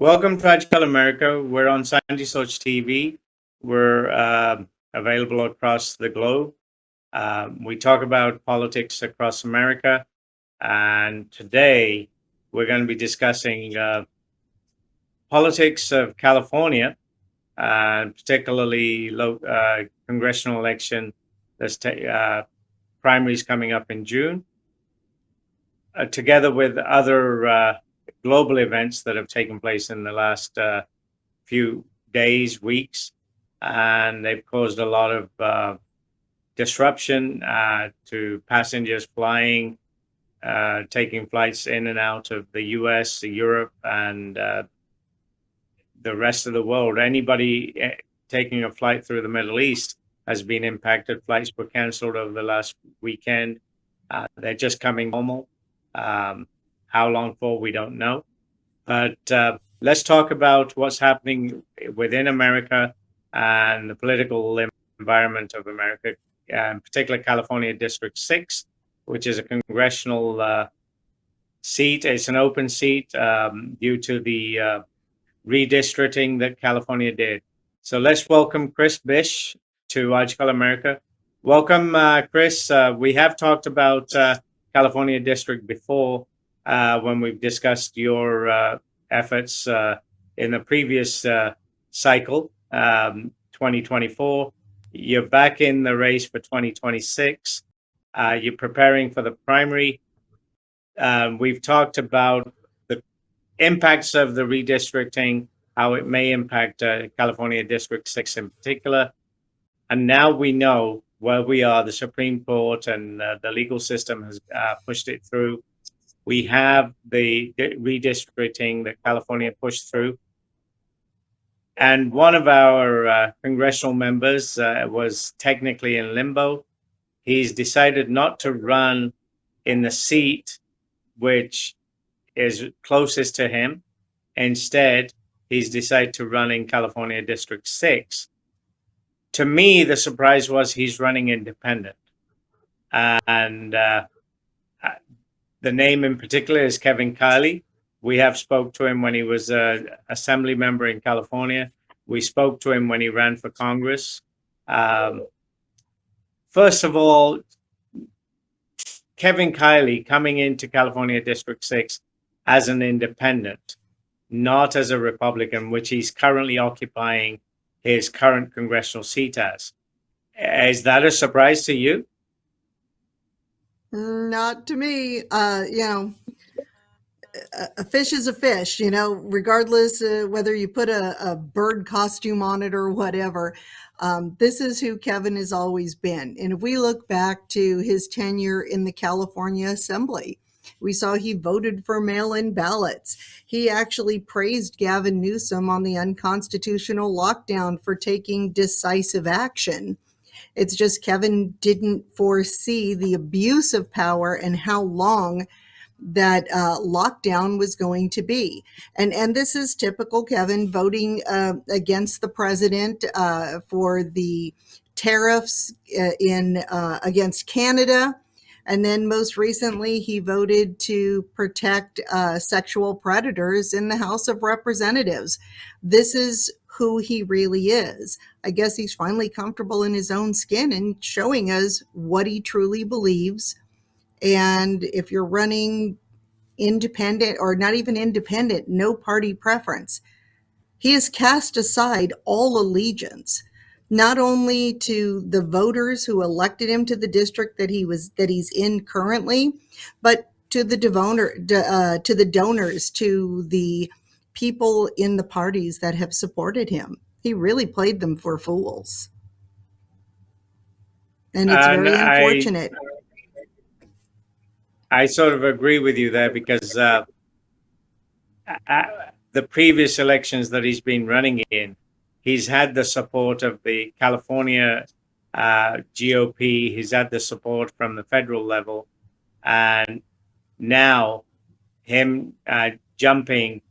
Welcome to Aaj Kal America. We're on Sanjhi Soch TV. We're available across the globe. We talk about politics across America. And today we're going to be discussing politics of California, particularly congressional election. There's primaries coming up in June, together with other global events that have taken place in the last few days, weeks, and they've caused a lot of disruption to passengers flying, taking flights in and out of the US, Europe, and the rest of the world. Anybody taking a flight through the Middle East has been impacted. Flights were canceled over the last weekend. They're just coming normal. How long for, we don't know. But let's talk about what's happening within America and the political environment of America, in particular California District 6, which is a congressional seat. It's an open seat due to the redistricting that California did. So let's welcome Chris Brish to Aaj Kal America. Welcome, Chris. We have talked about California District before when we've discussed your efforts in the previous cycle, 2024. You're back in the race for 2026. You're preparing for the primary. We've talked about the impacts of the redistricting, how it may impact California District 6 in particular. And now we know where we are. The Supreme Court and the legal system has pushed it through. We have the redistricting that California pushed through. And one of our congressional members was technically in limbo. He's decided not to run in the seat which is closest to him. Instead, he's decided to run in California District 6. To me, the surprise was he's running independent. And the name in particular is Kevin Kiley. We have spoke to him when he was an assembly member in California. We spoke to him when he ran for Congress. First of all, Kevin Kiley coming into California District 6 as an independent, not as a Republican, which he's currently occupying his current congressional seat as. Is that a surprise to you? Not to me. A fish is a fish, regardless whether you put a bird costume on it or whatever. This is who Kevin has always been. And if we look back to his tenure in the California Assembly, we saw he voted for mail-in ballots. He actually praised Gavin Newsom on the unconstitutional lockdown for taking decisive action. It's just Kevin didn't foresee the abuse of power and how long that lockdown was going to be. And this is typical Kevin, voting against the president for the tariffs against Canada. And then most recently, he voted to protect sexual predators in the House of Representatives. This is who he really is. I guess he's finally comfortable in his own skin and showing us what he truly believes. And if you're running independent or not even independent, no party preference, he has cast aside all allegiance, not only to the voters who elected him to the district that he's in currently, but to the donors, to the people in the parties that have supported him. He really played them for fools. And it's very unfortunate. I sort of agree with you there because the previous elections that he's been running in, he's had the support of the California GOP. He's had the support from the federal level. And now him jumping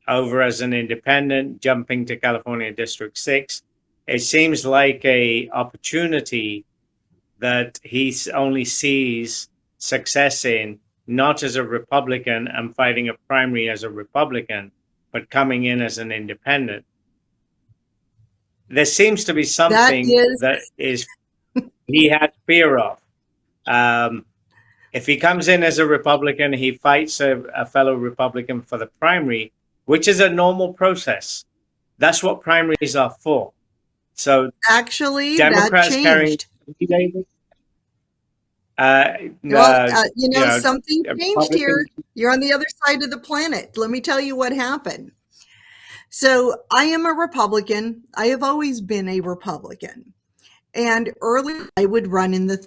over as an independent, jumping to California District 6, it seems like a opportunity that he only sees success in, not as a Republican and fighting a primary as a Republican, but coming in as an independent. There seems to be That something is that is he has fear of. If he comes in as a Republican, he fights a fellow Republican for the primary, which is a normal process. That's what primaries are for. So actually that Democrats carrying changed. Well, something changed here. Republicans. You're on the other side of the planet. Let me tell you what happened. So I am a Republican. I have always been a Republican. And early, I would run in the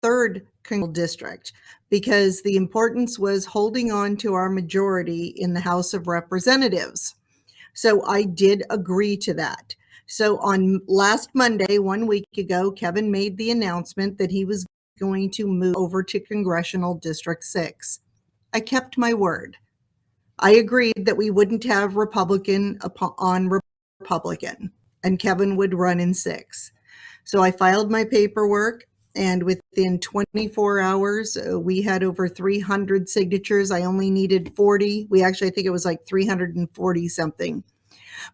third congressional district because the importance was holding on to our majority in the House of Representatives. So I did agree to that. So on last Monday, 1 week ago, Kevin made the announcement that he was going to move over to Congressional District 6. I kept my word. I agreed that we wouldn't have Republican on Republican, and Kevin would run in 6. So I filed my paperwork, and within 24 hours, we had over 300 signatures. I only needed 40. I think it was like 340 something.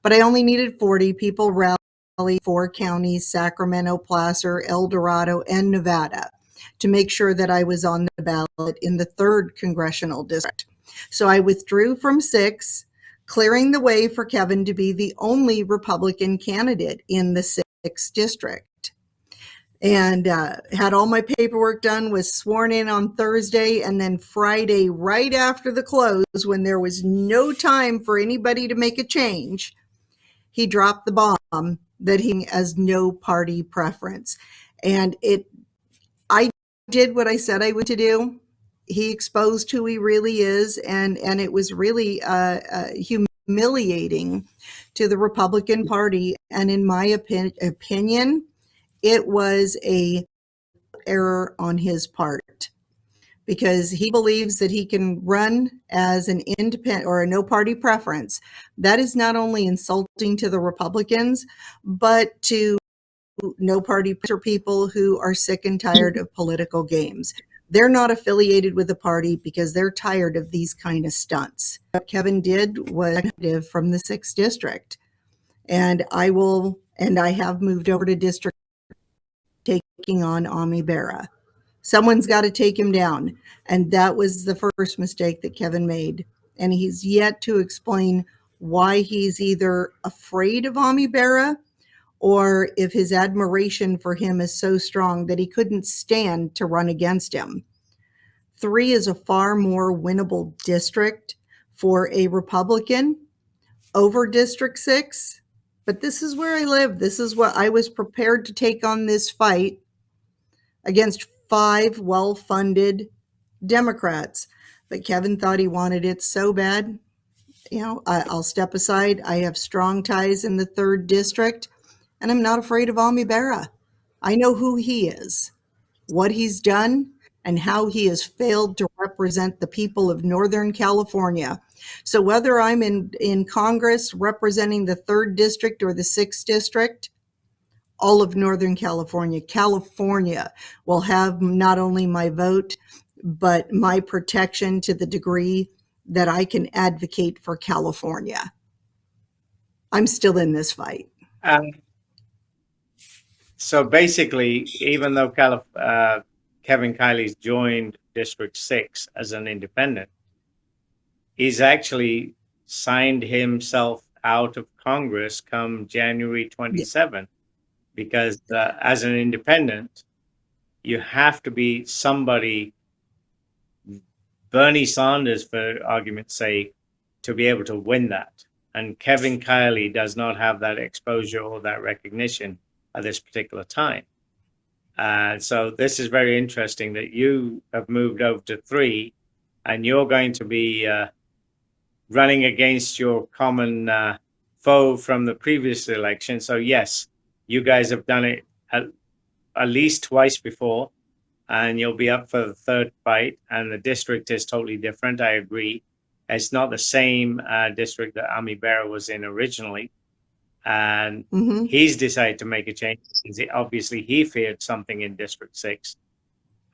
But I only needed 40. People rallied 4 counties, Sacramento, Placer, El Dorado, and Nevada, to make sure that I was on the ballot in the 3rd congressional district. So I withdrew from 6, clearing the way for Kevin to be the only Republican candidate in the 6th district. And had all my paperwork done, was sworn in on Thursday, and then Friday, right after the close, when there was no time for anybody to make a change, he dropped the bomb that he has no party preference. And I did what I said I would to do. He exposed who he really is, and it was really humiliating to the Republican Party. And in my opinion, it was a error on his part, because he believes that he can run as an independent or a no party preference. That is not only insulting to the Republicans, but to no party people who are sick and tired of political games. They're not affiliated with the party because they're tired of these kind of stunts. What Kevin did was from the 6th district, and I have moved over to district, taking on Ami Bera. Someone's got to take him down. And that was the first mistake that Kevin made. And he's yet to explain why he's either afraid of Ami Bera, or if his admiration for him is so strong that he couldn't stand to run against him. 3 is a far more winnable district for a Republican over District 6. But this is where I live. This is what I was prepared to take on this fight against 5 well-funded Democrats. But Kevin thought he wanted it so bad. I'll step aside. I have strong ties in the 3rd district, and I'm not afraid of Ami Bera. I know who he is, what he's done, and how he has failed to represent the people of Northern California. So whether I'm in Congress representing the 3rd district or the 6th district, all of Northern California will have not only my vote, but my protection to the degree that I can advocate for California. I'm still in this fight. So basically, even though Kevin Kiley's joined District 6 as an independent, he's actually signed himself out of Congress come January 27, because as an independent, you have to be somebody, Bernie Sanders, for argument's sake, to be able to win that. And Kevin Kiley does not have that exposure or that recognition at this particular time. So this is very interesting that you have moved over to 3, and you're going to be running against your common foe from the previous election. So yes, you guys have done it at least twice before, and you'll be up for the 3rd fight. And the district is totally different. I agree. It's not the same district that Ami Bera was in originally. And he's decided to make a change. Obviously, he feared something in District 6.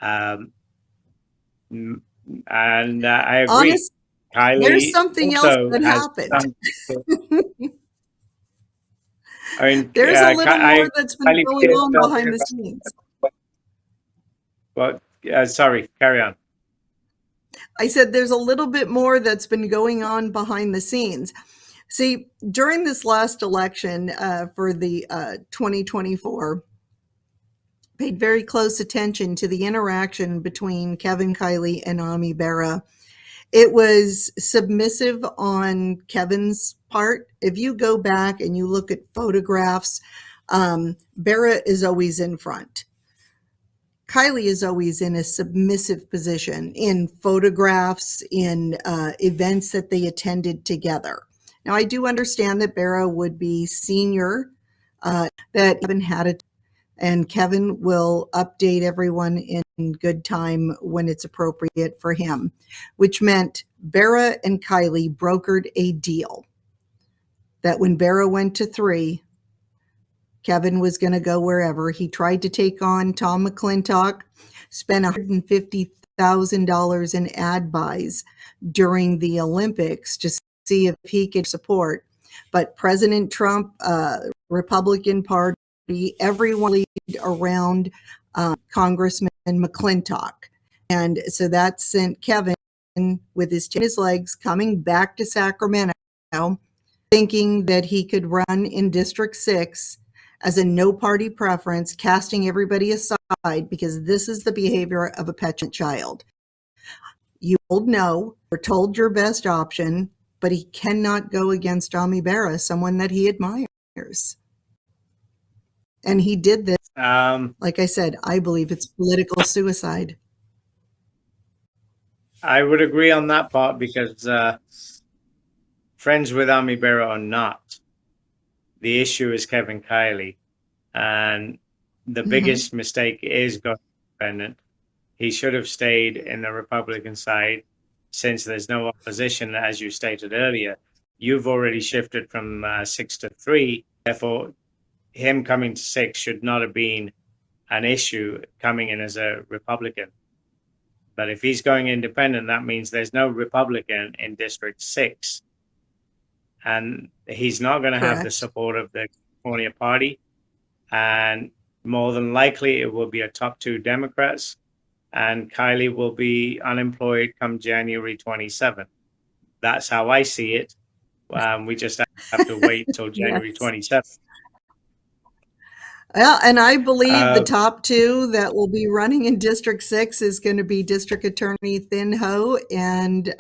And I agree. There's Kylie something else also that has happened. some. I mean, There's a little more that's been Kylie going did on tell me behind the about. scenes. Well, sorry, carry on. I said there's a little bit more that's been going on behind the scenes. See, during this last election for the 2024, paid very close attention to the interaction between Kevin Kiley and Ami Bera. It was submissive on Kevin's part. If you go back and you look at photographs, Bera is always in front. Kiley is always in a submissive position in photographs, in events that they attended together. Now, I do understand that Bera would be senior, that Kevin had it, and Kevin will update everyone in good time when it's appropriate for him, which meant Bera and Kiley brokered a deal that when Bera went to 3, Kevin was going to go wherever. He tried to take on Tom McClintock, spent $150,000 in ad buys during the Olympics to see if he could support. But President Trump, Republican Party, everyone around Congressman McClintock. And so that sent Kevin with his legs coming back to Sacramento, thinking that he could run in District 6 as a no party preference, casting everybody aside because this is the behavior of a petulant child. You told no, you're told your best option, but he cannot go against Ami Bera, someone that he admires. And he did this. Like I said, I believe it's political suicide. I would agree on that part because friends with Ami Bera or not, the issue is Kevin Kiley. And the biggest mistake is going independent. He should have stayed in the Republican side since there's no opposition, as you stated earlier. You've already shifted from 6 to 3. Therefore, him coming to 6 should not have been an issue coming in as a Republican. But if he's going independent, that means there's no Republican in District 6. And he's not going to have the support of the California Party. And more than likely, it will be a top 2 Democrats. And Kiley will be unemployed come January 27th. That's how I see it. We just have to wait till January 27th. Yeah, and I believe the top 2 that will be running in District 6 is going to be District Attorney Thin Ho and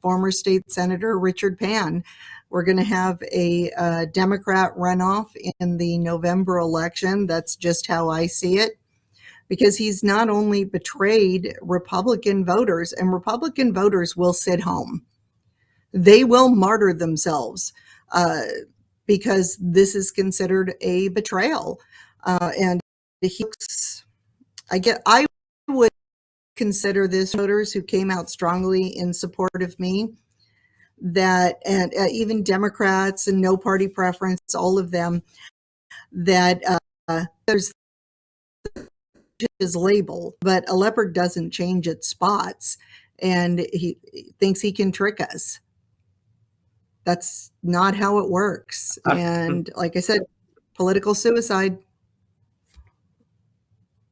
former State Senator Richard Pan. We're going to have a Democrat runoff in the November election. That's just how I see it, because he's not only betrayed Republican voters, and Republican voters will sit home. They will martyr themselves because this is considered a betrayal. And I would consider this voters who came out strongly in support of me, that, and even Democrats and no party preference, all of them, that there's his label, but a leopard doesn't change its spots, and he thinks he can trick us. That's not how it works. And like I said, political suicide.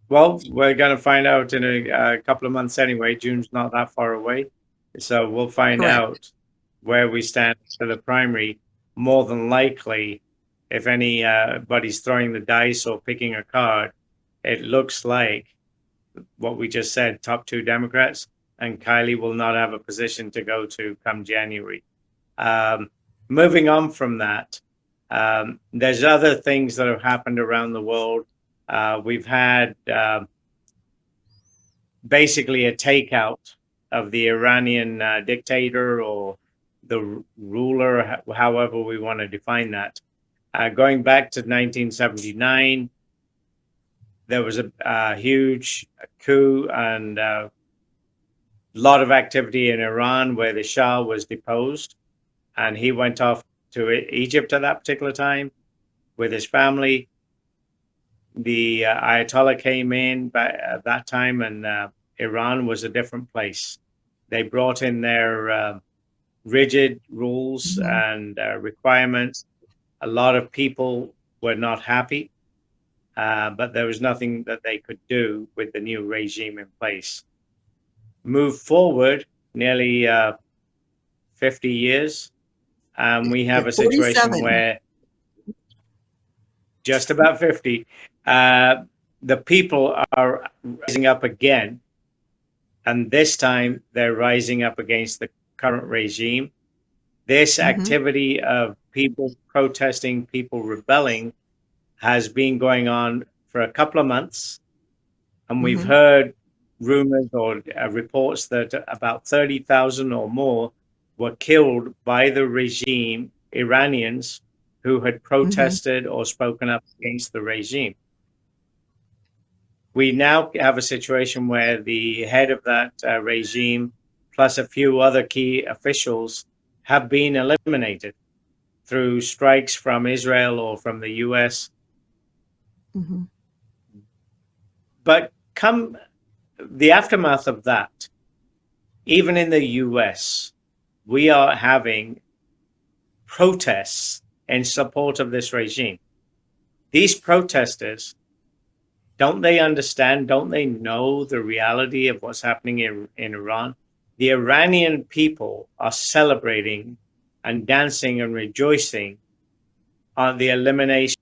Well, we're going to find out in a couple of months anyway. June's not that far away. So we'll find out where we stand for the primary. More than likely, if anybody's throwing the dice or picking a card, it looks like what we just said, top 2 Democrats, and Kiley will not have a position to go to come January. Moving on from that, there's other things that have happened around the world. We've had basically a takeout of the Iranian dictator or the ruler, however we want to define that. Going back to 1979, there was a huge coup and a lot of activity in Iran where the Shah was deposed, and he went off to Egypt at that particular time with his family. The Ayatollah came in at that time, and Iran was a different place. They brought in their rigid rules Mhm. and requirements. A lot of people were not happy, but there was nothing that they could do with the new regime in place. Move forward nearly 50 years, we have a At situation 47. where just about 50, the people are rising up again. And this time they're rising up against the current regime. This Mhm. activity of people protesting, people rebelling, has been going on for a couple of months. And we've Mhm. heard rumors or reports that about 30,000 or more were killed by the regime, Iranians who had Mhm. protested or spoken up against the regime. We now have a situation where the head of that regime, plus a few other key officials, have been eliminated through strikes from Israel or from the US. Mhm. But come the aftermath of that, even in the US, we are having protests in support of this regime. These protesters, don't they understand? Don't they know the reality of what's happening in Iran? The Iranian people are celebrating and dancing and rejoicing on the elimination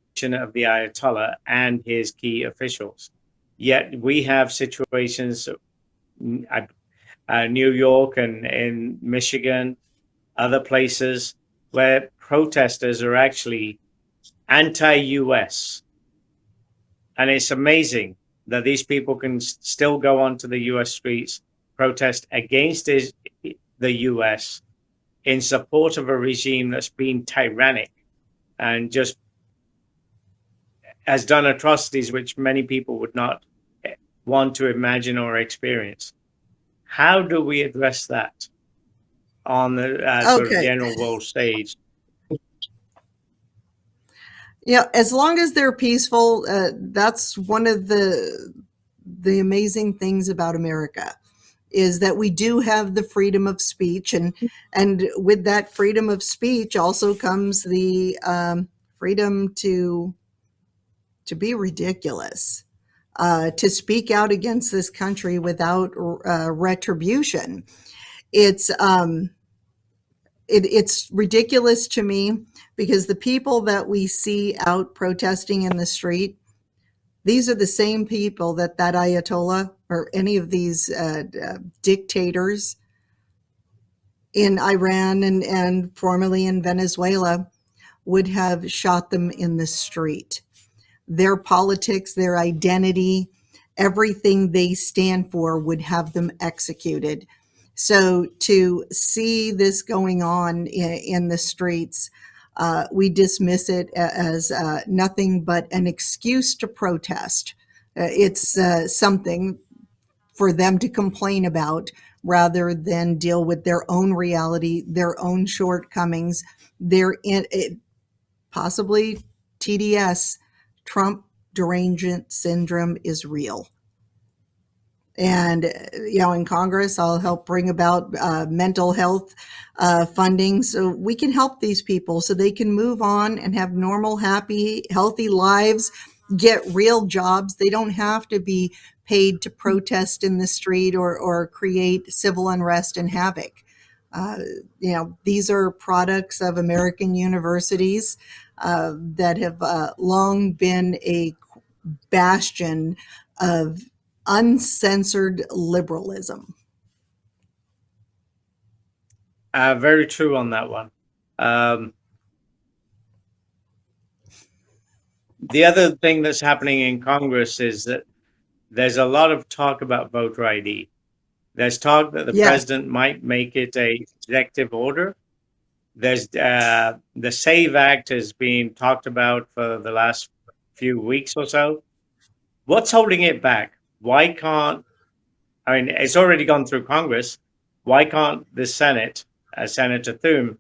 of the Ayatollah and his key officials. Yet we have situations, New York and in Michigan, other places, where protesters are actually anti-US. And it's amazing that these people can still go onto the US streets, protest against the US in support of a regime that's been tyrannic and just has done atrocities which many people would not want to imagine or experience. How do we address that on the sort of Okay. general world stage? Yeah, as long as they're peaceful, that's one of the amazing things about America is that we do have the freedom of speech, and with that freedom of speech also comes the freedom to be ridiculous, to speak out against this country without retribution. It's it's ridiculous to me because the people that we see out protesting in the street, these are the same people that Ayatollah or any of these dictators in Iran and formerly in Venezuela would have shot them in the street. Their politics, their identity, everything they stand for would have them executed. So to see this going on in the streets, we dismiss it as nothing but an excuse to protest. It's something for them to complain about rather than deal with their own reality, their own shortcomings, their possibly TDS, Trump derangement syndrome is real. And, in Congress, I'll help bring about mental health funding so we can help these people so they can move on and have normal, happy, healthy lives, get real jobs. They don't have to be paid to protest in the street or create civil unrest and havoc. Uh, these are products of American universities that have long been a bastion of uncensored liberalism. Very true on that one. Um, the other thing that's happening in Congress is that there's a lot of talk about voter ID. There's talk that the Yes. president might make it a executive order. There's the SAVE Act has been talked about for the last few weeks or so. What's holding it back? Why can't, I mean, it's already gone through Congress. Why can't the Senate, Senator Thune,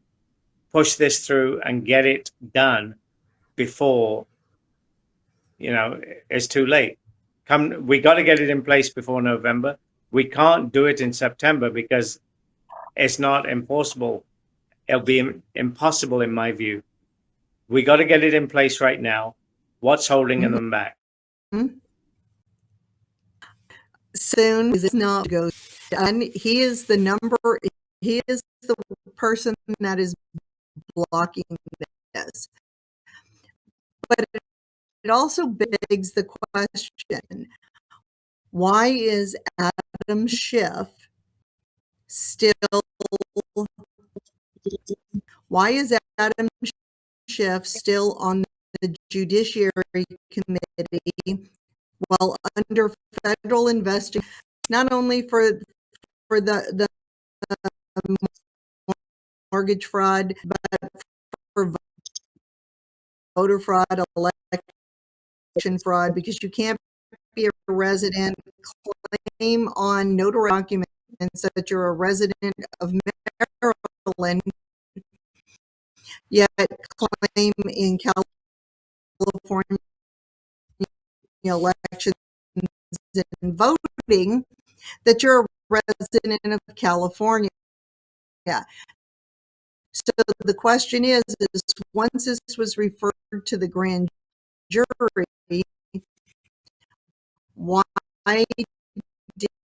push this through and get it done before, it's too late? We got to get it in place before November. We can't do it in September because it's not impossible. It'll be impossible in my view. We got to get it in place right now. What's holding them back? Soon is not go. And he is the number. He is the person that is blocking this. But it also begs the question: why is Adam Schiff still? Why is Adam Schiff still on the Judiciary Committee while under federal investigation, not only for the mortgage fraud, but for voter fraud, election fraud, because you can't be a resident, claim on notary documents that you're a resident of Maryland, yet claim in California elections and voting that you're a resident of California. Yeah. So the question is once this was referred to the grand jury, why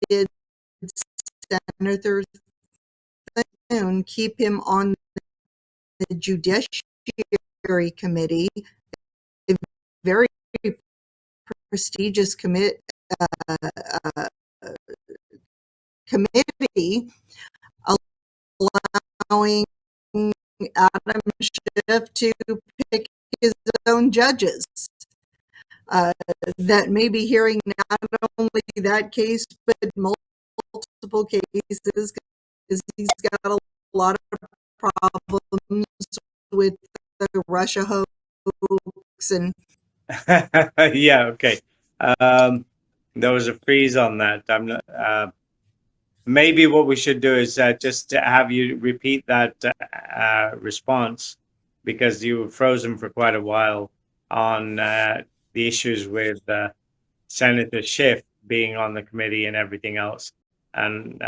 did Senator Thune keep him on the Judiciary Committee, a very prestigious committee, allowing Adam Schiff to pick his own judges that may be hearing not only that case but multiple cases, because he's got a lot of problems with the Russia hoax and Yeah, okay. There was a freeze on that. I'm not. Maybe what we should do is just to have you repeat that response, because you were frozen for quite a while on the issues with Senator Schiff being on the committee and everything else. And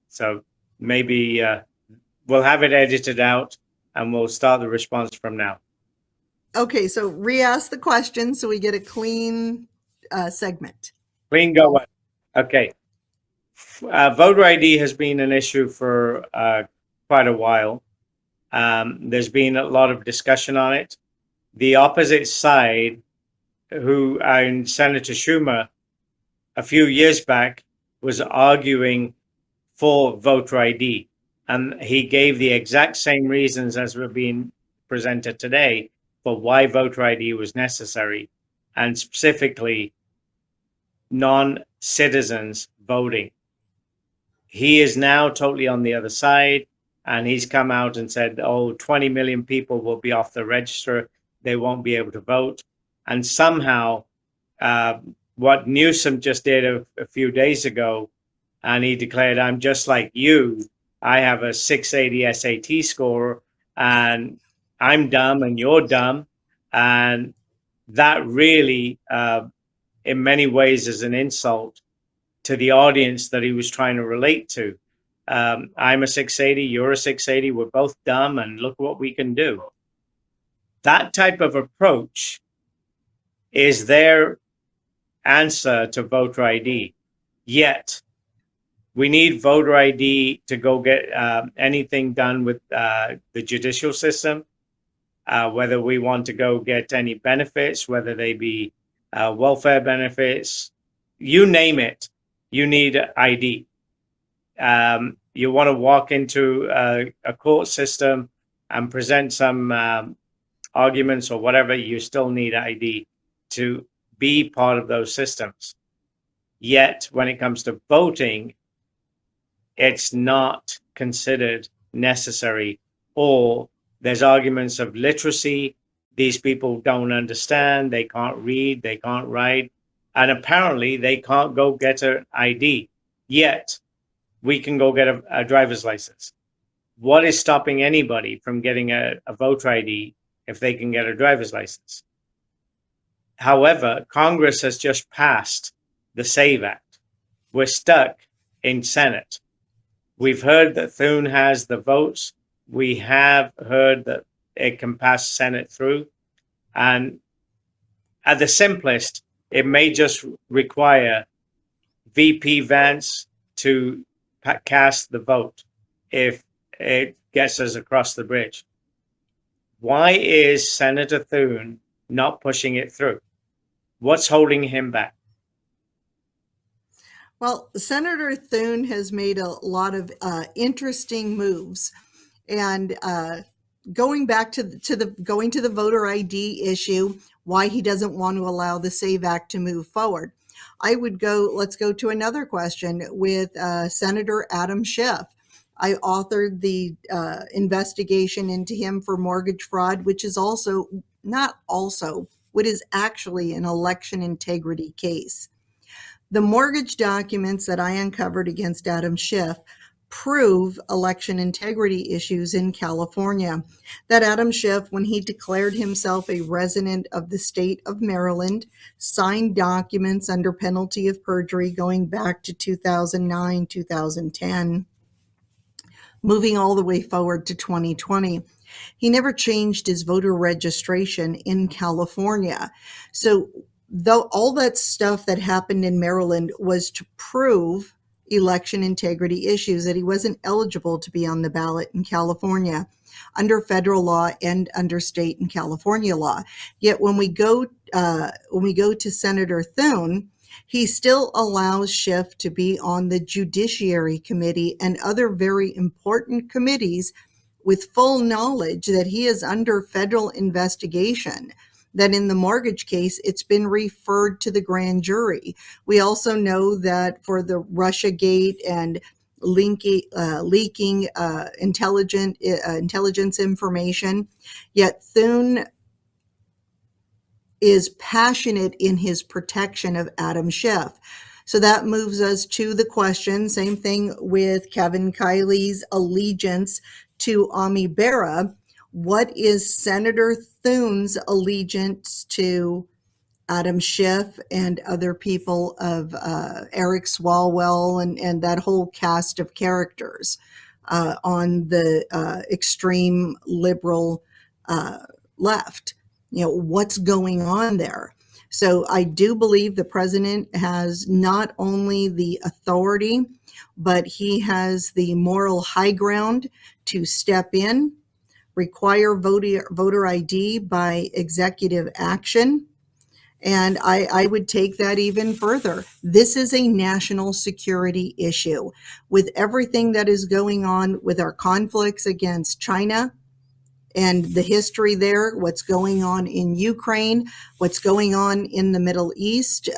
so maybe we'll have it edited out and we'll start the response from now. Okay, so re-ask the question so we get a clean segment. Clean go. Okay. Voter ID has been an issue for quite a while. There's been a lot of discussion on it. The opposite side, who and Senator Schumer a few years back was arguing for voter ID, and he gave the exact same reasons as were being presented today for why voter ID was necessary, and specifically non-citizens voting. He is now totally on the other side, and he's come out and said, 20 million people will be off the register. They won't be able to vote. And somehow, what Newsom just did a few days ago, and he declared, I'm just like you. I have a 680 SAT score, and I'm dumb and you're dumb. And that really, in many ways, is an insult to the audience that he was trying to relate to. I'm a 680, you're a 680, we're both dumb, and look what we can do. That type of approach is their answer to voter ID. Yet, we need voter ID to go get anything done with the judicial system, whether we want to go get any benefits, whether they be welfare benefits, you name it. You need ID. You want to walk into a court system and present some arguments or whatever, you still need ID to be part of those systems. Yet, when it comes to voting, it's not considered necessary, or there's arguments of literacy. These people don't understand, they can't read, they can't write, and apparently they can't go get an ID. Yet we can go get a driver's license. What is stopping anybody from getting a voter ID if they can get a driver's license? However, Congress has just passed the SAVE Act. We're stuck in Senate We've heard that Thune has the votes. We have heard that it can pass Senate through. And at the simplest, it may just require VP Vance to cast the vote if it gets us across the bridge. Why is Senator Thune not pushing it through? What's holding him back? Well, Senator Thune has made a lot of interesting moves, and going back to the voter ID issue, why he doesn't want to allow the SAVE Act to move forward. Let's go to another question with Senator Adam Schiff. I authored the investigation into him for mortgage fraud, which is what is actually an election integrity case. The mortgage documents that I uncovered against Adam Schiff prove election integrity issues in California. That Adam Schiff, when he declared himself a resident of the state of Maryland, signed documents under penalty of perjury going back to 2009, 2010, moving all the way forward to 2020. He never changed his voter registration in California. So though all that stuff that happened in Maryland was to prove election integrity issues, that he wasn't eligible to be on the ballot in California under federal law and under state and California law. Yet when we go to Senator Thune, he still allows Schiff to be on the Judiciary Committee and other very important committees with full knowledge that he is under federal investigation, that in the mortgage case, it's been referred to the grand jury. We also know that for the Russiagate and leaking intelligence information, yet Thune is passionate in his protection of Adam Schiff. So that moves us to the question, same thing with Kevin Kiley's allegiance to Ami Bera. What is Senator Thune's allegiance to Adam Schiff and other people of Eric Swalwell and that whole cast of characters on the extreme liberal left? What's going on there? So I do believe the president has not only the authority, but he has the moral high ground to step in, require voter ID by executive action. And I would take that even further. This is a national security issue. With everything that is going on with our conflicts against China and the history there, what's going on in Ukraine, what's going on in the Middle East,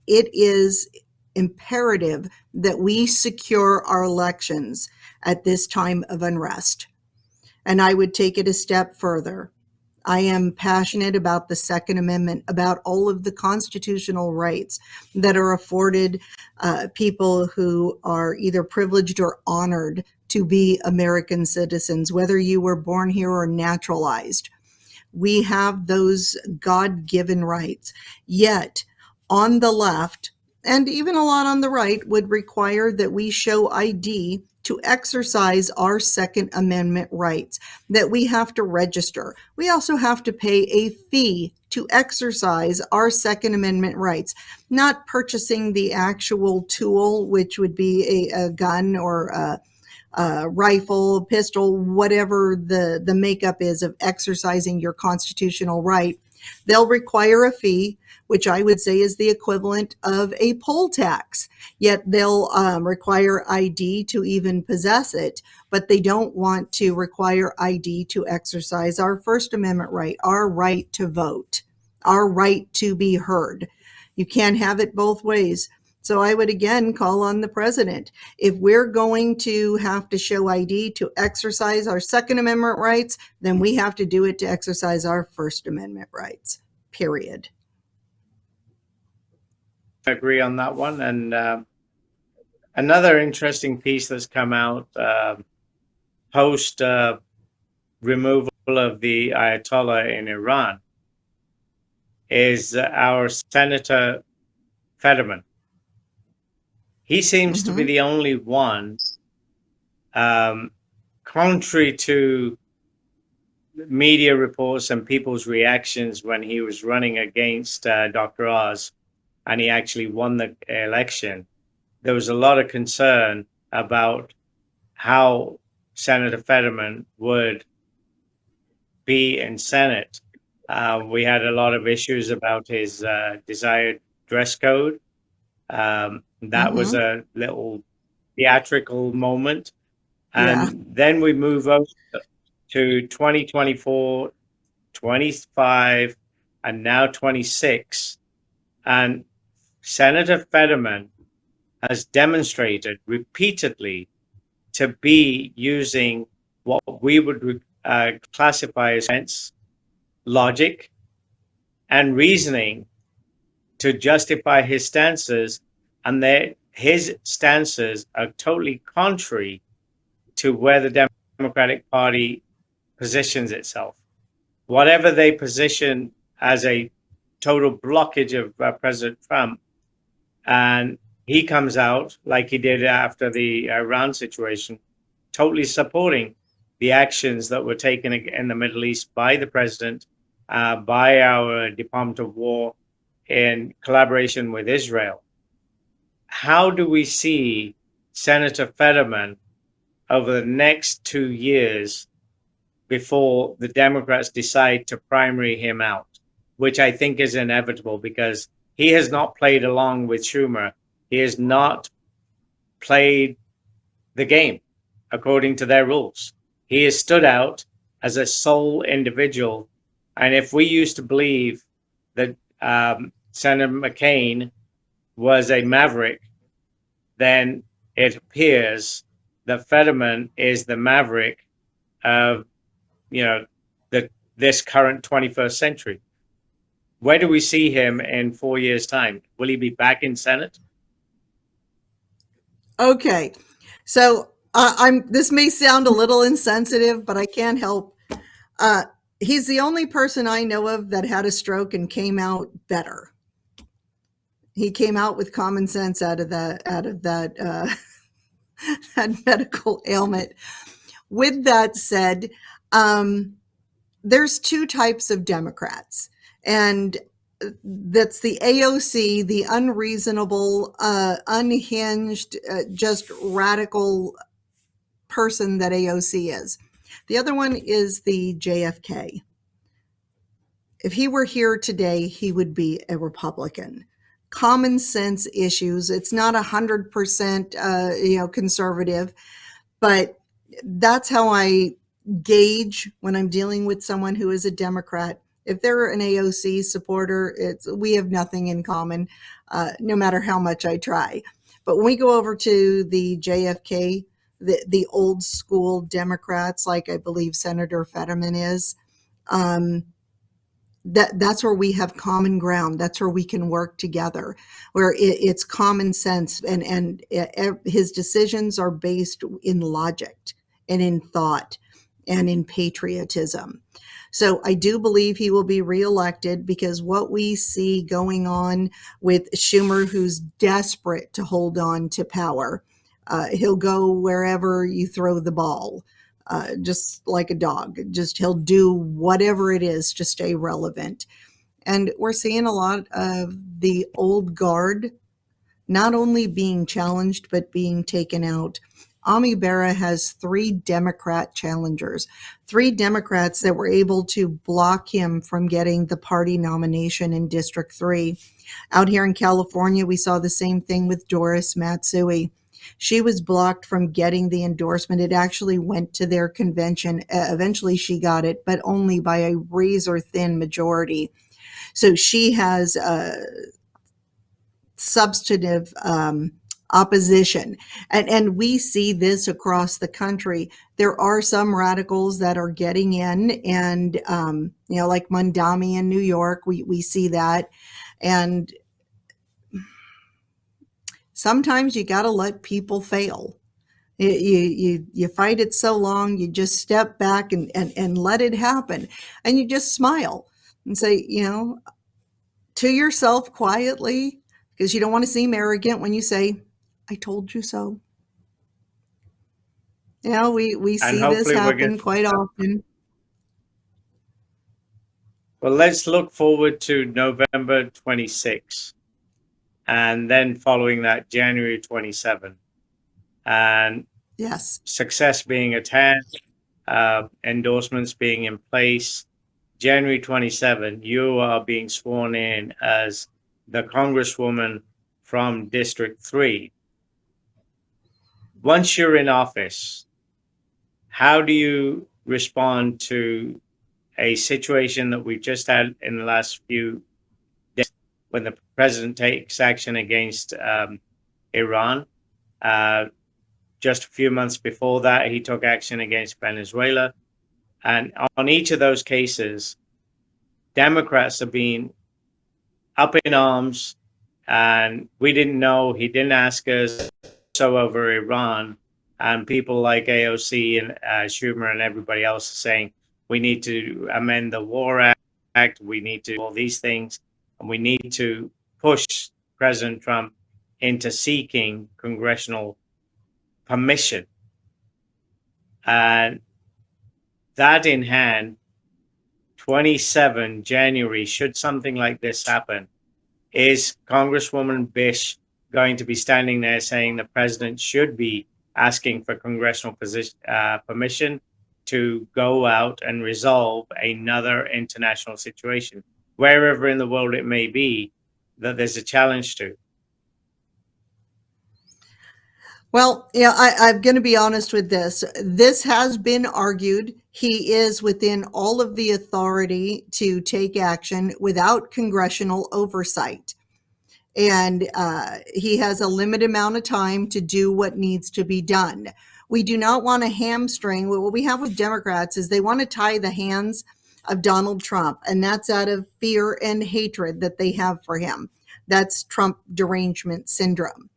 it is imperative that we secure our elections at this time of unrest. And I would take it a step further. I am passionate about the Second Amendment, about all of the constitutional rights that are afforded people who are either privileged or honored to be American citizens, whether you were born here or naturalized. We have those God-given rights. Yet, on the left, and even a lot on the right, would require that we show ID to exercise our Second Amendment rights, that we have to register. We also have to pay a fee to exercise our Second Amendment rights, not purchasing the actual tool, which would be a gun or a rifle, pistol, whatever the makeup is of exercising your constitutional right. They'll require a fee, which I would say is the equivalent of a poll tax. Yet they'll require ID to even possess it, but they don't want to require ID to exercise our First Amendment right, our right to vote, our right to be heard. You can't have it both ways. So I would again call on the president. If we're going to have to show ID to exercise our Second Amendment rights, then we have to do it to exercise our First Amendment rights, period. I agree on that one. And another interesting piece that's come out post removal of the Ayatollah in Iran is our Senator Fetterman. He seems to be Mm-hmm. the only one, um, contrary to media reports and people's reactions when he was running against Dr. Oz and he actually won the election. There was a lot of concern about how Senator Fetterman would be in Senate. We had a lot of issues about his desired dress code. That was Mm-hmm. a little theatrical moment. Yeah. And then we move over to 2024, 25, and now 26. And Senator Fetterman has demonstrated repeatedly to be using what we would classify as sense, logic, and reasoning to justify his stances, and his stances are totally contrary to where the Democratic Party positions itself. Whatever they position as a total blockage of President Trump, and he comes out like he did after the Iran situation, totally supporting the actions that were taken in the Middle East by the president, by our Department of War in collaboration with Israel. How do we see Senator Fetterman over the next 2 years before the Democrats decide to primary him out, which I think is inevitable because he has not played along with Schumer. He has not played the game according to their rules. He has stood out as a sole individual. And if we used to believe that Senator McCain was a maverick, then it appears that Fetterman is the maverick of, you know, this current 21st century. Where do we see him in 4 years' time? Will he be back in Senate? Okay. So I'm. This may sound a little insensitive, but I can't help. Uh, he's the only person I know of that had a stroke and came out better. He came out with common sense out of that that medical ailment. With that said, um, there's two types of Democrats, and that's the AOC, the unreasonable, unhinged, just radical person that AOC is. The other one is the JFK. If he were here today, he would be a Republican. Common sense issues. It's not 100%, conservative, but that's how I gauge when I'm dealing with someone who is a Democrat. If they're an AOC supporter, we have nothing in common, no matter how much I try. But when we go over to the JFK, the old school Democrats, like I believe Senator Fetterman is, um, that's where we have common ground. That's where we can work together, where it's common sense, and his decisions are based in logic and in thought and in patriotism. So I do believe he will be reelected, because what we see going on with Schumer, who's desperate to hold on to power, he'll go wherever you throw the ball, just like a dog. Just he'll do whatever it is to stay relevant. And we're seeing a lot of the old guard not only being challenged, but being taken out. Ami Bera has 3 Democrat challengers, 3 Democrats that were able to block him from getting the party nomination in District 3. Out here in California, we saw the same thing with Doris Matsui. She was blocked from getting the endorsement. It actually went to their convention. Eventually, she got it, but only by a razor thin majority. So she has substantive opposition. And we see this across the country. There are some radicals that are getting in, and, like Mondami in New York, we see that. And sometimes you got to let people fail. You fight it so long, you just step back and let it happen. And you just smile and say, to yourself quietly, because you don't want to seem arrogant when you say, I told you so. Yeah, we And see this hopefully we're going happen quite often. well, let's look forward to November 26th, and then following that, January 27th, and Yes. success being at hand, endorsements being in place. January 27th, you are being sworn in as the Congresswoman from District 3. Once you're in office, how do you respond to a situation that we've just had in the last few days when the president takes action against Iran? Just a few months before that, he took action against Venezuela. And on each of those cases, Democrats have been up in arms, and we didn't know, he didn't ask us, so over Iran. And people like AOC and Schumer and everybody else are saying we need to amend the War Act, we need to do all these things, and we need to push President Trump into seeking congressional permission. And that in hand, 27 January, should something like this happen, is Congresswoman Brish going to be standing there saying the president should be asking for congressional permission to go out and resolve another international situation, wherever in the world it may be, that there's a challenge to? Well, yeah, I'm going to be honest with this. This has been argued. He is within all of the authority to take action without congressional oversight. And he has a limited amount of time to do what needs to be done. We do not want to hamstring. What we have with Democrats is they want to tie the hands of Donald Trump, and that's out of fear and hatred that they have for him. That's Trump derangement syndrome.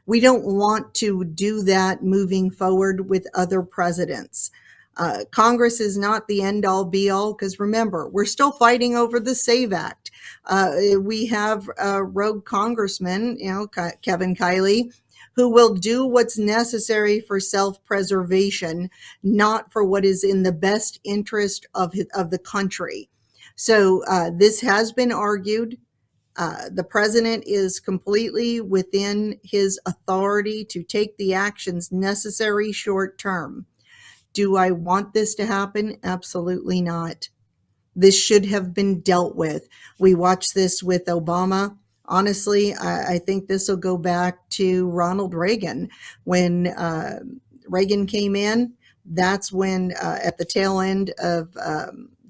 We don't want to do that moving forward with other presidents. Congress is not the end all be all, because remember, we're still fighting over the SAVE Act. We have a rogue congressman, Kevin Kiley, who will do what's necessary for self-preservation, not for what is in the best interest of the country. So this has been argued. The president is completely within his authority to take the actions necessary short term. Do I want this to happen? Absolutely not. This should have been dealt with. We watched this with Obama. Honestly, I think this will go back to Ronald Reagan. When Reagan came in, that's when, at the tail end of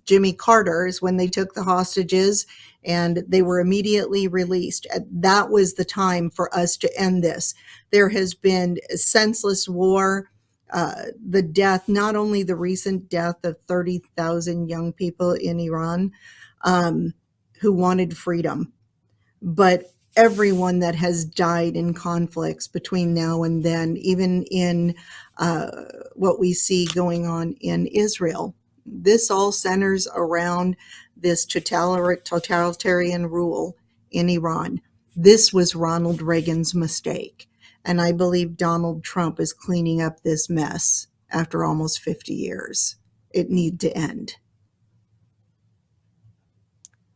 Jimmy Carter, is when they took the hostages and they were immediately released. That was the time for us to end this. There has been senseless war, the death, not only the recent death of 30,000 young people in Iran who wanted freedom, but everyone that has died in conflicts between now and then, even in what we see going on in Israel. This all centers around this totalitarian rule in Iran. This was Ronald Reagan's mistake. And I believe Donald Trump is cleaning up this mess after almost 50 years. It needs to end.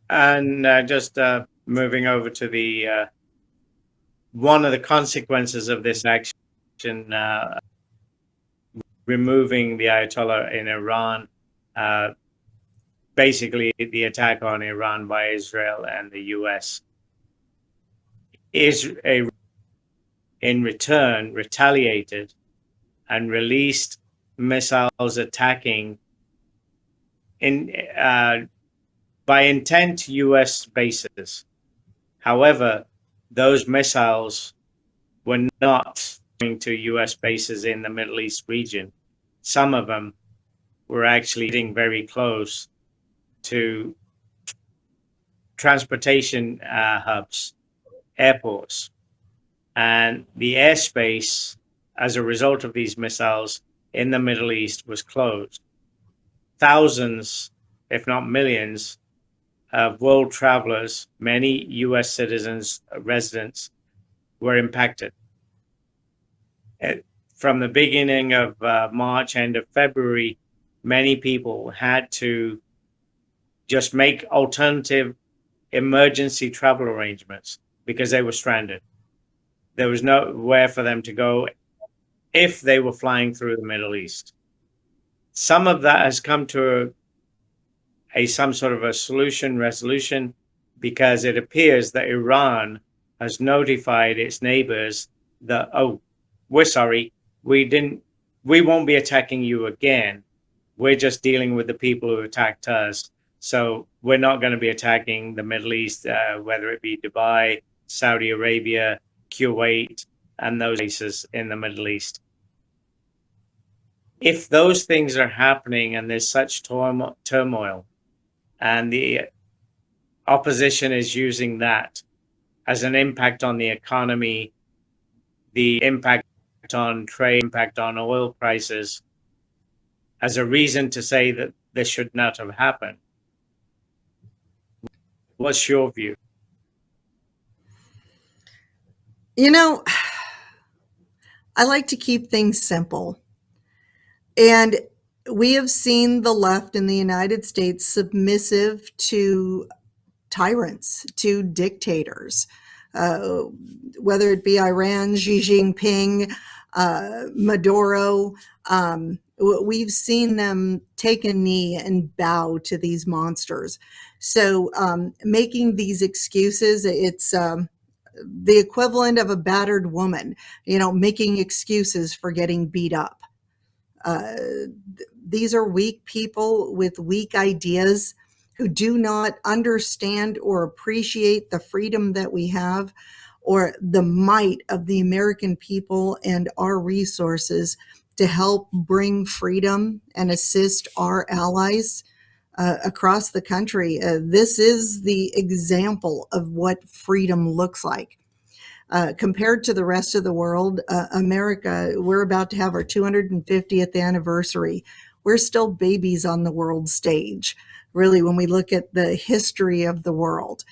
And just moving over to the one of the consequences of this action, removing the Ayatollah in Iran, basically the attack on Iran by Israel and the US, is in return retaliated and released missiles attacking by intent US bases. However, those missiles were not going to US bases in the Middle East region. Some of them were actually getting very close to transportation hubs, airports, and the airspace as a result of these missiles in the Middle East was closed. Thousands, if not millions, of world travelers, many US citizens, residents, were impacted. from the beginning of March, end of February, many people had to just make alternative emergency travel arrangements because they were stranded. There was nowhere for them to go if they were flying through the Middle East. Some of that has come to some sort of a resolution, because it appears that Iran has notified its neighbors that, oh, we're sorry, we won't be attacking you again. We're just dealing with the people who attacked us. So we're not going to be attacking the Middle East, whether it be Dubai, Saudi Arabia, Kuwait, and those places in the Middle East. If those things are happening and there's such turmoil, and the opposition is using that as an impact on the economy, the impact on trade, impact on oil prices, as a reason to say that this should not have happened. What's your view? You know, I like to keep things simple. And we have seen the left in the United States submissive to tyrants, to dictators, uh, whether it be Iran, Xi Jinping, Maduro. We've seen them take a knee and bow to these monsters. So making these excuses, it's the equivalent of a battered woman, making excuses for getting beat up. Uh, these are weak people with weak ideas who do not understand or appreciate the freedom that we have or the might of the American people and our resources to help bring freedom and assist our allies across the country. This is the example of what freedom looks like. Compared to the rest of the world, America, we're about to have our 250th anniversary. We're still babies on the world stage, really, when we look at the history of the world.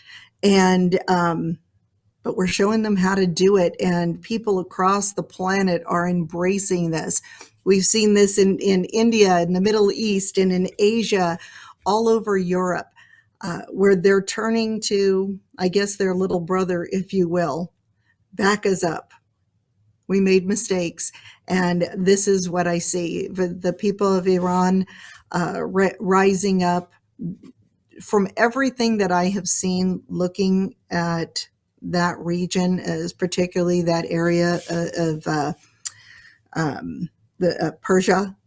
And, but we're showing them how to do it, and people across the planet are embracing this. We've seen this in India, in the Middle East, and in Asia, all over Europe, where they're turning to, I guess, their little brother, if you will. Back us up. We made mistakes. And this is what I see. The people of Iran rising up. From everything that I have seen looking at that region, as particularly that area of Persia,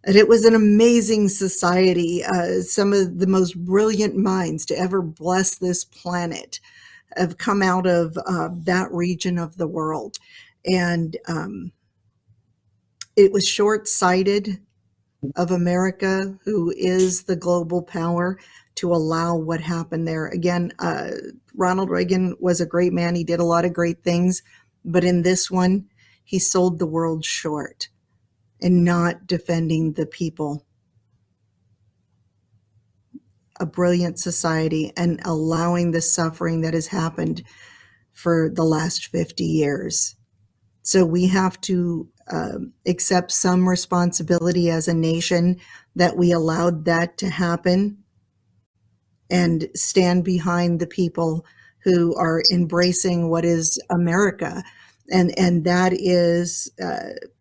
and it was an amazing society. Some of the most brilliant minds to ever bless this planet have come out of that region of the world. And it was short-sighted of America, who is the global power, to allow what happened there. Again, Ronald Reagan was a great man. He did a lot of great things. But in this one, he sold the world short in not defending the people. A brilliant society, and allowing the suffering that has happened for the last 50 years. So we have to accept some responsibility as a nation that we allowed that to happen, and stand behind the people who are embracing what is America. And that is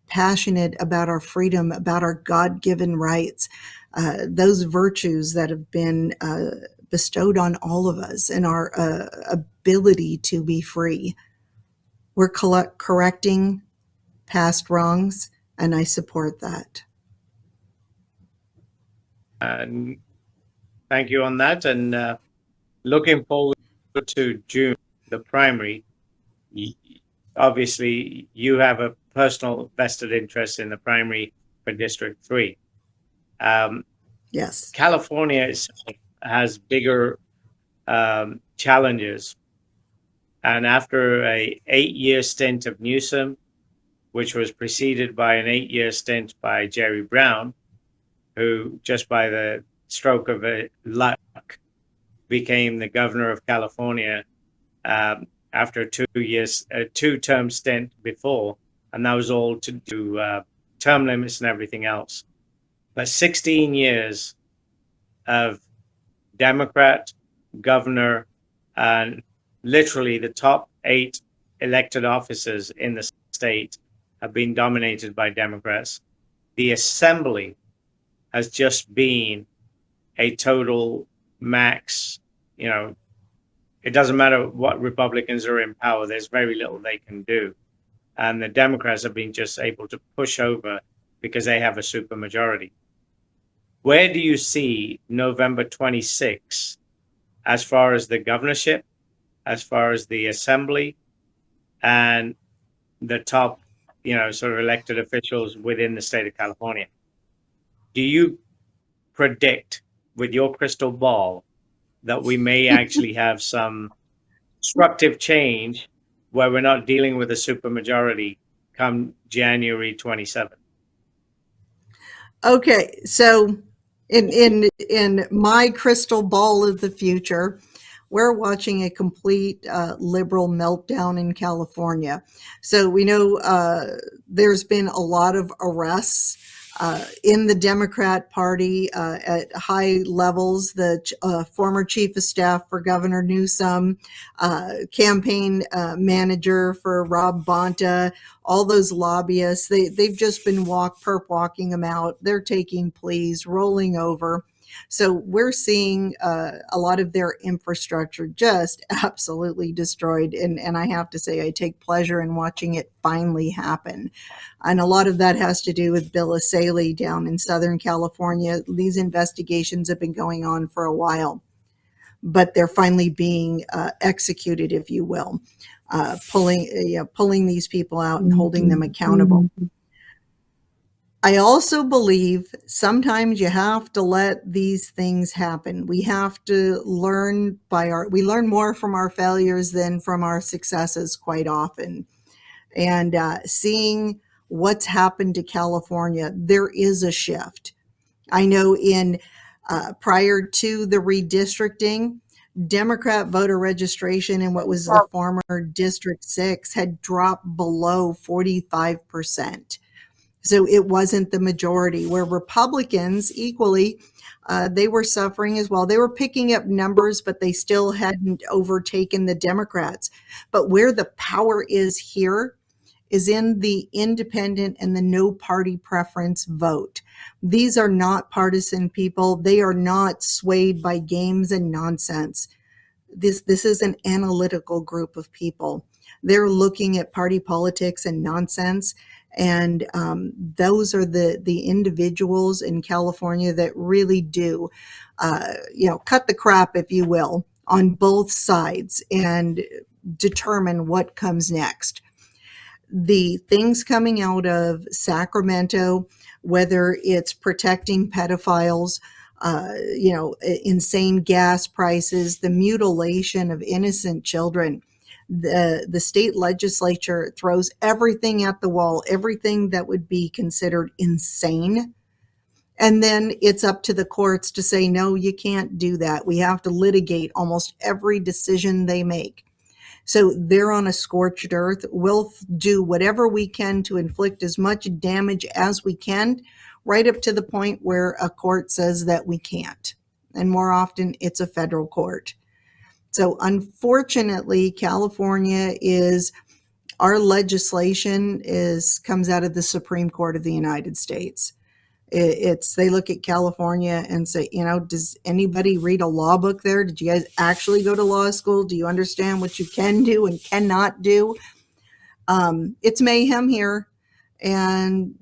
passionate about our freedom, about our God-given rights, those virtues that have been bestowed on all of us, and our ability to be free. We're correcting past wrongs, and I support that. Thank you on that. And looking forward to June, the primary. Obviously, you have a personal vested interest in the primary for District 3. Yes. California itself has bigger challenges. And after a 8-year stint of Newsom, which was preceded by an 8-year stint by Jerry Brown, who just by the stroke of luck became the governor of California after a 2-term stint before. and that was all to do term limits and everything else. But 16 years of Democrat governor, and literally the top 8 elected offices in the state have been dominated by Democrats. The assembly has just been a total max. It doesn't matter what Republicans are in power, there's very little they can do. And the Democrats have been just able to push over because they have a supermajority. Where do you see November 26 as far as the governorship, as far as the assembly, and the top, sort of elected officials within the state of California? Do you predict with your crystal ball that we may actually have some constructive change where we're not dealing with a supermajority come January 27th? Okay, so in my crystal ball of the future, we're watching a complete liberal meltdown in California. So we know there's been a lot of arrests in the Democrat Party at high levels. The former chief of staff for Governor Newsom, campaign manager for Rob Bonta, all those lobbyists, they've just been perp walking them out. They're taking pleas, rolling over. So we're seeing a lot of their infrastructure just absolutely destroyed. And I have to say, I take pleasure in watching it finally happen. And a lot of that has to do with Bill Asaley down in Southern California. These investigations have been going on for a while, but they're finally being executed, if you will, pulling these people out and holding them accountable. I also believe sometimes you have to let these things happen. We have to learn we learn more from our failures than from our successes quite often. And seeing what's happened to California, there is a shift. I know prior to the redistricting, Democrat voter registration in what was the former District 6 had dropped below 45%. So it wasn't the majority, where Republicans equally, they were suffering as well. They were picking up numbers, but they still hadn't overtaken the Democrats. But where the power is here is in the independent and the no party preference vote. These are not partisan people. They are not swayed by games and nonsense. This is an analytical group of people. They're looking at party politics and nonsense. And those are the individuals in California that really do, cut the crap, if you will, on both sides and determine what comes next. The things coming out of Sacramento, whether it's protecting pedophiles, insane gas prices, the mutilation of innocent children, the state legislature throws everything at the wall, everything that would be considered insane. And then it's up to the courts to say, no, you can't do that. We have to litigate almost every decision they make. So they're on a scorched earth. We'll do whatever we can to inflict as much damage as we can, right up to the point where a court says that we can't. And more often, it's a federal court. So unfortunately, California our legislation comes out of the Supreme Court of the United States. They look at California and say, does anybody read a law book there? Did you guys actually go to law school? Do you understand what you can do and cannot do? It's mayhem here. And,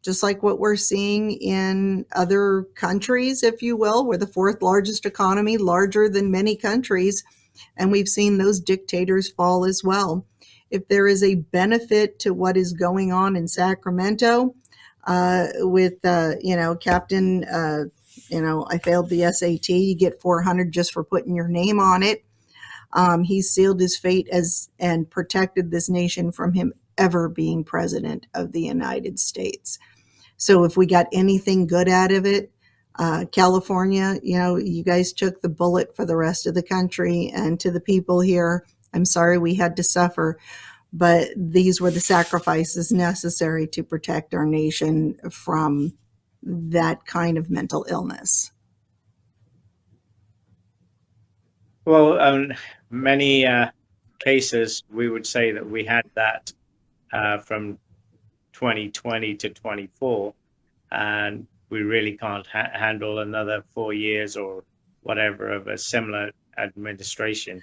just like what we're seeing in other countries, if you will, we're the 4th largest economy, larger than many countries. And we've seen those dictators fall as well. If there is a benefit to what is going on in Sacramento with, Captain, I failed the SAT, you get 400 just for putting your name on it. He sealed his fate and protected this nation from him ever being president of the United States. So if we got anything good out of it, California, you guys took the bullet for the rest of the country, and to the people here, I'm sorry we had to suffer. but these were the sacrifices necessary to protect our nation from that kind of mental illness. Well, many cases we would say that we had that from 2020 to 24, and we really can't handle another 4 years or whatever of a similar administration.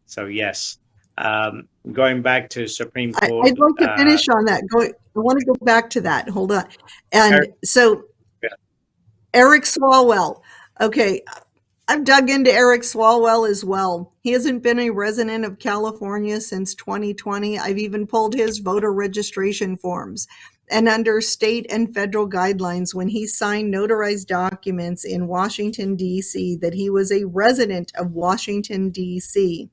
So yes, going back to Supreme Court. I'd like to finish on that. I want to go back to that. Hold on. And so Eric Swalwell. Okay, I've dug into Eric Swalwell as well. He hasn't been a resident of California since 2020. I've even pulled his voter registration forms. And under state and federal guidelines, when he signed notarized documents in Washington, D.C., that he was a resident of Washington, D.C.,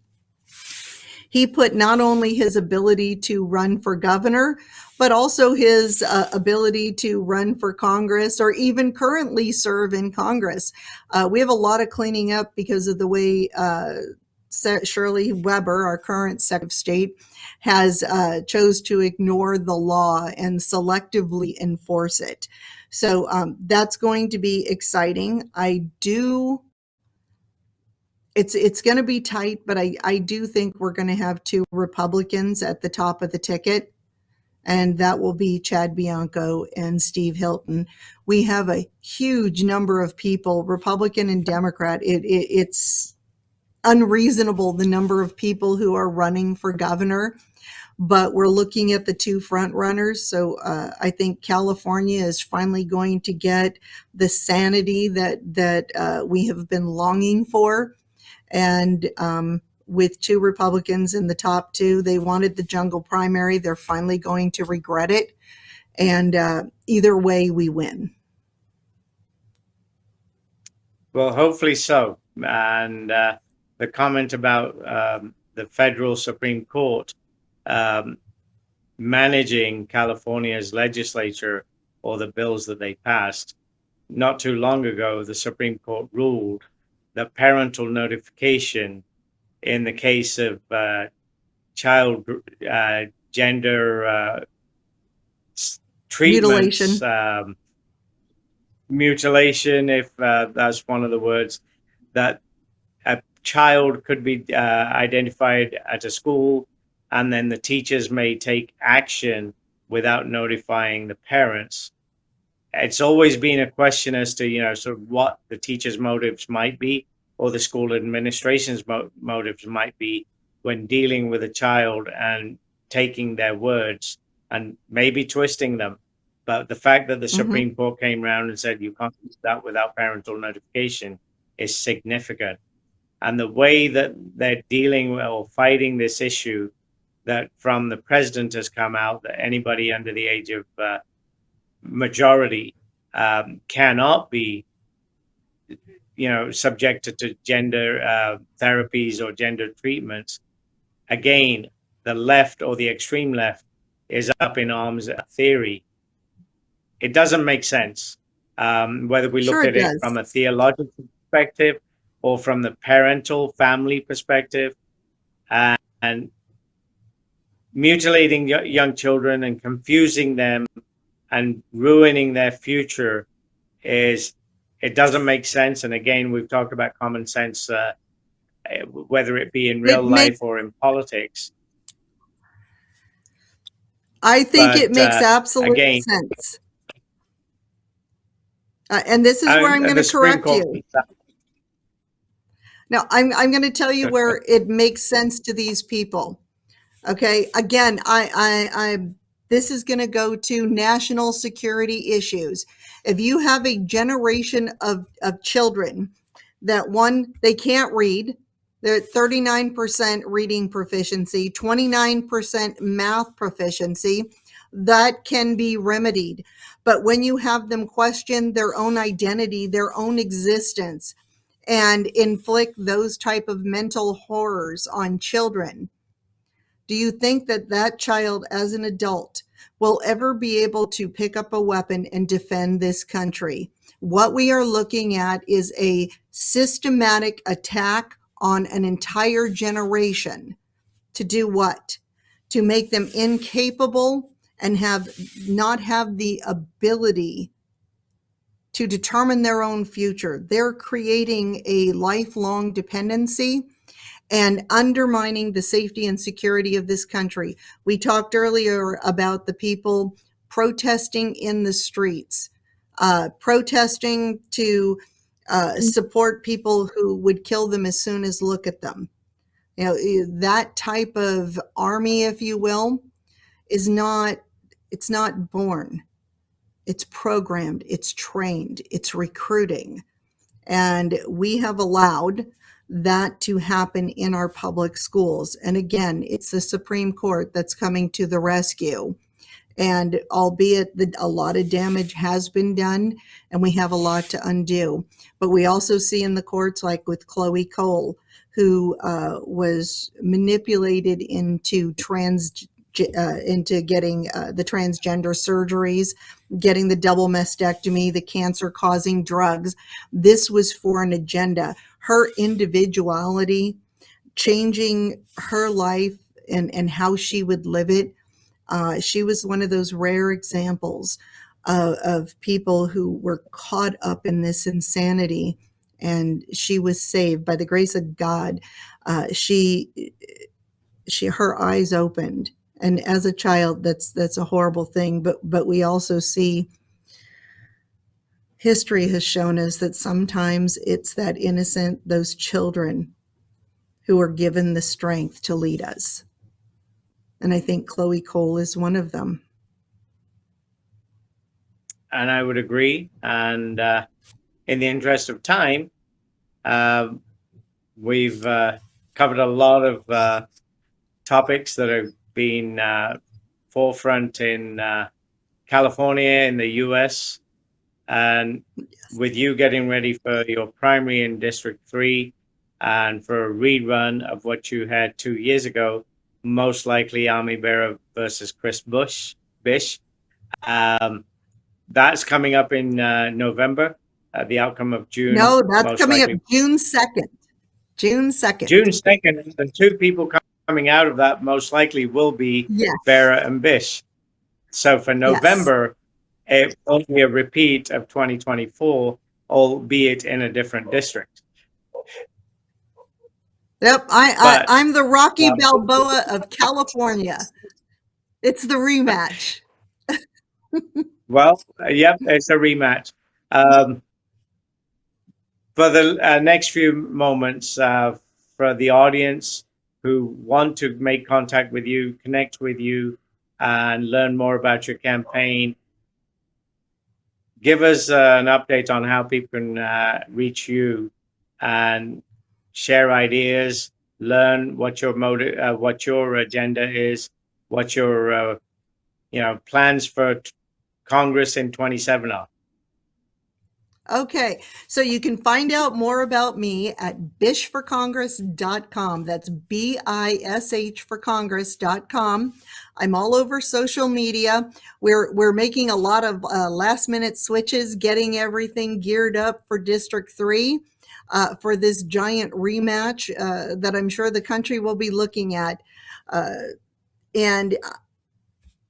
he put not only his ability to run for governor, but also his ability to run for Congress or even currently serve in Congress. We have a lot of cleaning up because of the way Shirley Weber, our current Secretary of State, has chose to ignore the law and selectively enforce it. So that's going to be exciting. It's going to be tight, but I do think we're going to have two Republicans at the top of the ticket, and that will be Chad Bianco and Steve Hilton. We have a huge number of people, Republican and Democrat. It's unreasonable, the number of people who are running for governor, but we're looking at the two front runners. So I think California is finally going to get the sanity that we have been longing for. And with two Republicans in the top two, they wanted the jungle primary. They're finally going to regret it. And either way, we win. Well, hopefully so. And the comment about the federal Supreme Court managing California's legislature or the bills that they passed, not too long ago, the Supreme Court ruled that parental notification in the case of child gender treatments, mutilation, if that's one of the words, that a child could be identified at a school, and then the teachers may take action without notifying the parents. It's always been a question as to, sort of what the teacher's motives might be, or the school administration's motives might be when dealing with a child and taking their words and maybe twisting them. But the fact that the Supreme Court came around and said you can't do that without parental notification is significant. And the way that they're dealing or fighting this issue, that from the president has come out that anybody under the age of majority cannot be, subjected to gender therapies or gender treatments. Again, the left or the extreme left is up in arms at theory. It doesn't make sense, whether we look at it from a theological perspective or from the parental family perspective. And mutilating young children and confusing them and ruining their future it doesn't make sense. And again, we've talked about common sense, whether it be in real life or in politics. I think it makes absolute sense. And this is where I'm going to correct you. Now, I'm going to tell you where it makes sense to these people. Okay. Again, this is going to go to national security issues. If you have a generation of children that, one, they can't read, they're at 39% reading proficiency, 29% math proficiency, that can be remedied. But when you have them question their own identity, their own existence, and inflict those type of mental horrors on children, do you think that child as an adult will ever be able to pick up a weapon and defend this country? What we are looking at is a systematic attack on an entire generation. To do what? to make them incapable and not have the ability to determine their own future. They're creating a lifelong dependency and undermining the safety and security of this country. We talked earlier about the people protesting in the streets, protesting to support people who would kill them as soon as look at them. You know, that type of army, if you will, it's not born. It's programmed, it's trained, it's recruiting. And we have allowed that to happen in our public schools. And again, it's the Supreme Court that's coming to the rescue. And albeit that a lot of damage has been done and we have a lot to undo. But we also see in the courts, like with Chloe Cole, who was manipulated into getting the transgender surgeries, getting the double mastectomy, the cancer-causing drugs. This was for an agenda. Her individuality, changing her life and how she would live it. She was one of those rare examples of people who were caught up in this insanity, and she was saved by the grace of God. Her eyes opened. And as a child, that's a horrible thing. But we also see history has shown us that sometimes it's that innocent, those children who are given the strength to lead us. And I think Chloe Cole is one of them. And I would agree. And in the interest of time, we've covered a lot of topics that have been forefront in California, in the US, and with you getting ready for your primary in District 3 and for a rerun of what you had 2 years ago, most likely Army Bearer versus Chris Bish. That's coming up in November, the outcome of June. No, that's coming up June 2nd. June 2nd. June 2nd, the two people coming out of that most likely will be Bearer and Bish. So for November, it will be a repeat of 2024, albeit in a different district. Yep, I'm the Rocky Balboa of California. It's the rematch. Well, yep, it's a rematch. For the next few moments, for the audience who want to make contact with you, connect with you, and learn more about your campaign, give us an update on how people can reach you and share ideas, learn what your motive, what your agenda is, what your plans for Congress in 27 are. Okay, so you can find out more about me at bishforcongress.com. That's BISH for Congress.com. I'm all over social media. We're making a lot of last minute switches, getting everything geared up for District 3 for this giant rematch that I'm sure the country will be looking at. And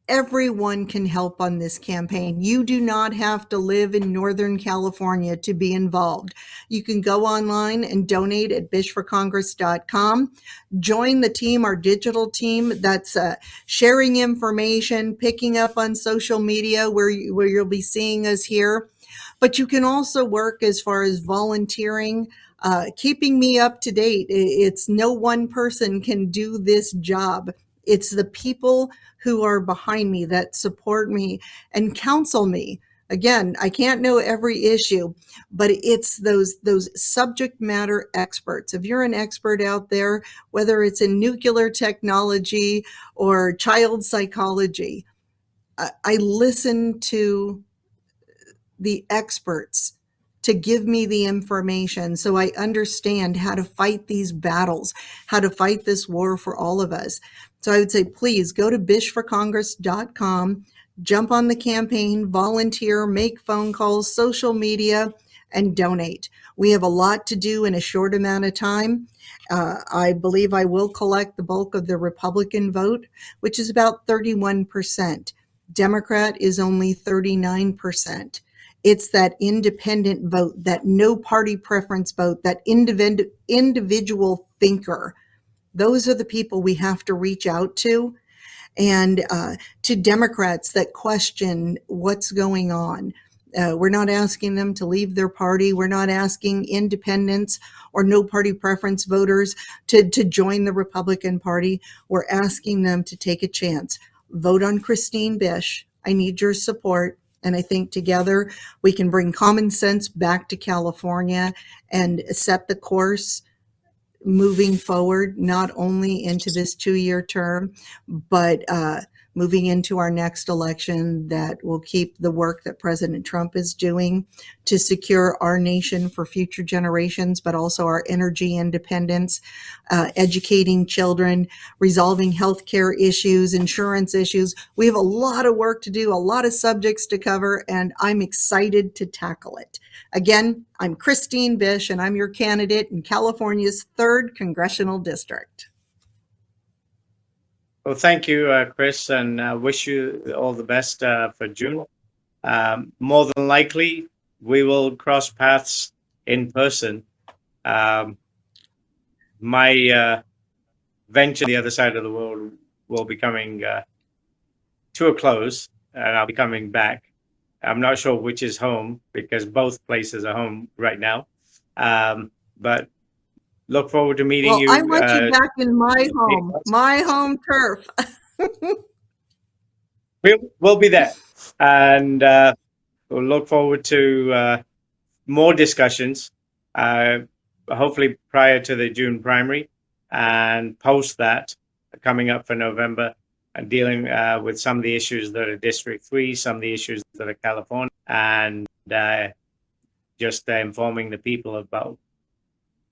everyone can help on this campaign. You do not have to live in Northern California to be involved. You can go online and donate at bishforcongress.com. Join the team, our digital team that's sharing information, picking up on social media where you'll be seeing us here. But you can also work as far as volunteering, keeping me up to date. It's no one person can do this job. It's the people who are behind me that support me and counsel me. Again, I can't know every issue, but it's those subject matter experts. If you're an expert out there, whether it's in nuclear technology or child psychology, I listen to the experts to give me the information so I understand how to fight these battles, how to fight this war for all of us. So I would say, please go to bishforcongress.com, jump on the campaign, volunteer, make phone calls, social media, and donate. We have a lot to do in a short amount of time. I believe I will collect the bulk of the Republican vote, which is about 31%. Democrat is only 39%. It's that independent vote, that no party preference vote, that individual thinker. Those are the people we have to reach out to. And to Democrats that question what's going on. We're not asking them to leave their party. We're not asking independents or no party preference voters to join the Republican Party. We're asking them to take a chance. Vote on Christine Bish. I need your support. And I think together we can bring common sense back to California and set the course moving forward, not only into this 2-year term, but moving into our next election that will keep the work that President Trump is doing to secure our nation for future generations, but also our energy independence, educating children, resolving healthcare issues, insurance issues. We have a lot of work to do, a lot of subjects to cover, and I'm excited to tackle it. Again, I'm Christine Bish, and I'm your candidate in California's 3rd Congressional District. Well, thank you, Chris, and wish you all the best for June. More than likely, we will cross paths in person. My venture on the other side of the world will be coming to a close, and I'll be coming back. I'm not sure which is home because both places are home right now. But look forward to meeting you. I want you back in my home turf. We'll be there. And we'll look forward to more discussions, hopefully prior to the June primary and post that coming up for November, and dealing with some of the issues that are District 3, some of the issues that are California, and just informing the people about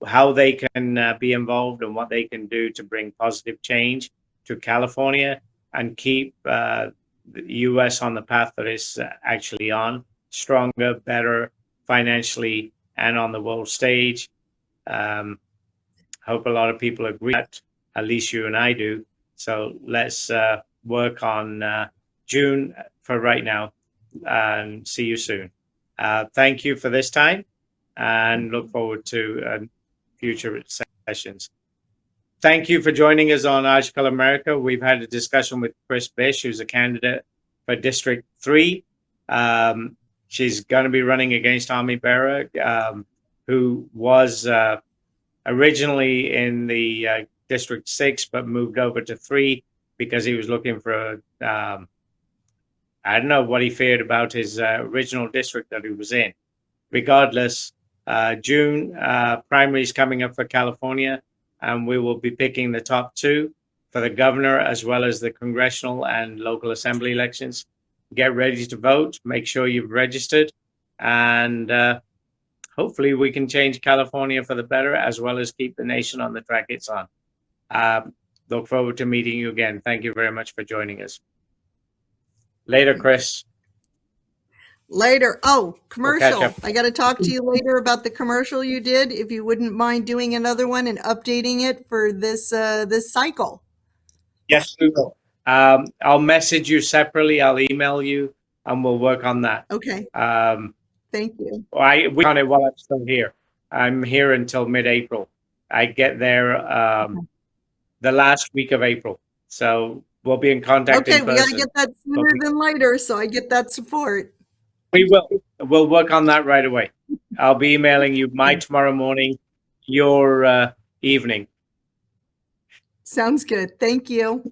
how they can be involved and what they can do to bring positive change to California and keep the U.S. on the path that it's actually on, stronger, better financially and on the world stage. Hope a lot of people agree that, at least you and I do. So let's work on June for right now, and see you soon. Thank you for this time, and look forward to future sessions. Thank you for joining us on Aaj Kal America. We've had a discussion with Chris Bish, who's a candidate for District 3. She's going to be running against Ami Bera, who was originally in the District 6, but moved over to 3 because he was looking for, I don't know what he feared about his original district that he was in. Regardless, June primaries coming up for California, and we will be picking the top 2 for the governor as well as the congressional and local assembly elections. Get ready to vote. Make sure you've registered, and hopefully we can change California for the better, as well as keep the nation on the track it's on. Look forward to meeting you again. Thank you very much for joining us. Later, Chris. Later. Oh, commercial. We'll I got to talk to you later about the commercial you did. If you wouldn't mind doing another one and updating it for this this cycle. Yes, we will. I'll message you separately. I'll email you, and we'll work on that. Okay. Thank you. We work on it while I'm still here. I'm here until mid-April. I get there the last week of April. So we'll be in contact. Okay, we got to get that sooner than later, so I get that support. We will. We'll work on that right away. I'll be emailing you my tomorrow morning, your evening. Sounds good. Thank you.